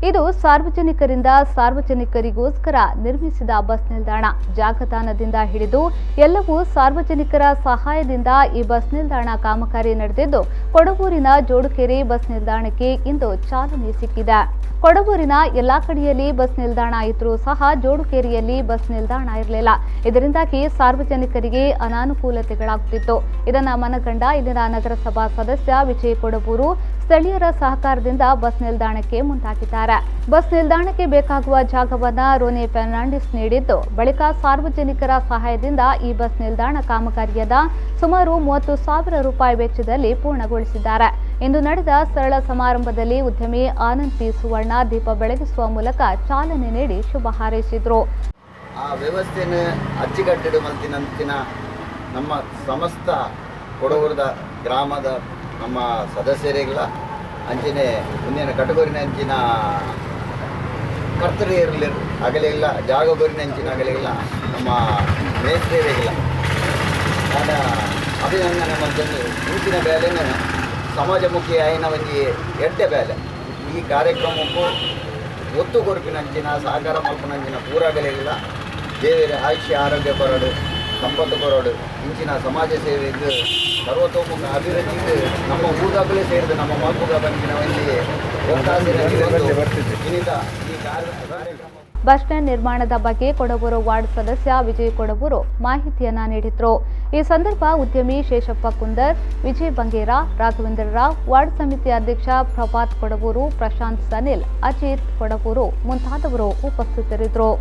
ಇದು ಸಾರ್ವಜನಿಕರಿಗೋಸ್ಕರ ನಿರ್ಮಿಸಿದ ಬಸ್ ನಿಲ್ದಾಣ. ಜಾಗತಾಣದಿಂದ ಹಿಡಿದು ಎಲ್ಲವೂ ಸಾರ್ವಜನಿಕರ ಸಹಾಯದಿಂದ ಈ ಬಸ್ ನಿಲ್ದಾಣ ಕಾಮಗಾರಿ ನಡೆದಿದ್ದು, ಕೊಡಗೂರಿನ ಜೋಡುಕೆರೆ ಬಸ್ ನಿಲ್ದಾಣಕ್ಕೆ ಇಂದು ಚಾಲನೆ ಸಿಕ್ಕಿದೆ. ಕೊಡಗೂರಿನ ಎಲ್ಲಾ ಕಡೆಯಲ್ಲಿ ಬಸ್ ನಿಲ್ದಾಣ ಇದ್ರೂ ಸಹ ಜೋಡುಕೇರಿಯಲ್ಲಿ ಬಸ್ ನಿಲ್ದಾಣ ಇರಲಿಲ್ಲ. ಇದರಿಂದಾಗಿ ಸಾರ್ವಜನಿಕರಿಗೆ ಅನಾನುಕೂಲತೆಗಳಾಗುತ್ತಿತ್ತು. ಇದನ್ನ ಮನಗಂಡ ಇಲ್ಲಿನ ನಗರಸಭಾ ಸದಸ್ಯ ವಿಜಯ್ ಕೊಡಬೂರು ಸ್ಥಳೀಯರ ಸಹಕಾರದಿಂದ ಬಸ್ ನಿಲ್ದಾಣಕ್ಕೆ ಮುಂದಾಗಿದ್ದಾರೆ. ಬಸ್ ನಿಲ್ದಾಣಕ್ಕೆ ಬೇಕಾಗುವ ಜಾಗವನ್ನ ರೋನೆ ಫರ್ನಾಂಡಿಸ್ ನೀಡಿದ್ದು, ಬಳಿಕ ಸಾರ್ವಜನಿಕರ ಸಹಾಯದಿಂದ ಈ ಬಸ್ ನಿಲ್ದಾಣ ಕಾಮಗಾರಿಯನ್ನ ಸುಮಾರು 30,000 ರೂಪಾಯಿ ವೆಚ್ಚದಲ್ಲಿ ಪೂರ್ಣಗೊಳಿಸಿದ್ದಾರೆ. ಇಂದು ನಡೆದ ಸರಳ ಸಮಾರಂಭದಲ್ಲಿ ಉದ್ಯಮಿ ಆನಂದ್ ಪಿ ಸುವರ್ಣ ದೀಪ ಬೆಳಗಿಸುವ ಮೂಲಕ ಚಾಲನೆ ನೀಡಿ ಶುಭ ಹಾರೈಸಿದರು. ಆ ವ್ಯವಸ್ಥೆಯನ್ನು ಅಚ್ಚುಕಟ್ಟಿಡು ಮಲ್ತಿನಂತಿನ ನಮ್ಮ ಸಮಸ್ತ ಕೊಡಗೂರದ ಗ್ರಾಮದ ನಮ್ಮ ಸದಸ್ಯರಿಗೆಲ್ಲ ಅಂಚಿನ ಮುಂದಿನ ಕಟಗೋರಿನ ಅಂಚಿನ ಕರ್ತರಿ ಇರಲಿ ಆಗಲಿಲ್ಲ, ಜಾಗಗೋರಿನ ಅಂಚಿನ ಆಗಲಿಲ್ಲ, ನಮ್ಮ ಮೇಸ್ತ್ರಿಯರಿಗಿಲ್ಲ ನಾನು ಅಭಿನಂದನೆ ಮಾಡ್ತೀನಿ. ಮುಂಚಿನ ಬೇಲೆನೇ ಸಮಾಜಮುಖಿ ಆಯ್ನ ಒಂದು ಎಡ್ಡೆ ಬೇಲೆ ಈ ಕಾರ್ಯಕ್ರಮಕ್ಕೂ ಒತ್ತು ಕೊರಪಿನಂಚಿನ ಸಹಕಾರ ಮಲ್ಪನಂಚಿನ ಪೂರಾಗಲಿಲ್ಲ. ದೇವರ ಆಯುಷ್ಯ ಆರೋಗ್ಯ ಕೊರಡು ಸಂಪತ್ತು ಕೊರಡು ಇಂಚಿನ ಸಮಾಜ ಸೇವೆಗೆ ಸರ್ವತೋಮುಖ ಅಭಿವೃದ್ಧಿಗೆ ನಮ್ಮ ಊರಾಗಲೇ ಸೇರಿದ ನಮ್ಮ ಮಲ್ಪುಗ ಬಂದಿನ ಈ ಕಾರ್ಯಕ್ರಮ. ಬಸ್ ಸ್ಟ್ಯಾಂಡ್ ನಿರ್ಮಾಣದ ಬಗ್ಗೆ ಕೊಡಗೂರು ವಾರ್ಡ್ ಸದಸ್ಯ ವಿಜಯ್ ಕೊಡಬೂರು ಮಾಹಿತಿಯನ್ನ ನೀಡಿದ್ರು. ಈ ಸಂದರ್ಭ ಉದ್ಯಮಿ ಶೇಷಪ್ಪ ಕುಂದರ್, ವಿಜಯ್ ಬಂಗೇರ, ರಾಘವೇಂದ್ರ ರಾವ್, ವಾರ್ಡ್ ಸಮಿತಿ ಅಧ್ಯಕ್ಷ ಪ್ರಭಾತ್ ಕೊಡಬೂರು, ಪ್ರಶಾಂತ್ ಸನಿಲ್, ಅಜಿತ್ ಕೊಡಬೂರು ಮುಂತಾದವರು ಉಪಸ್ಥಿತರಿದ್ದರು.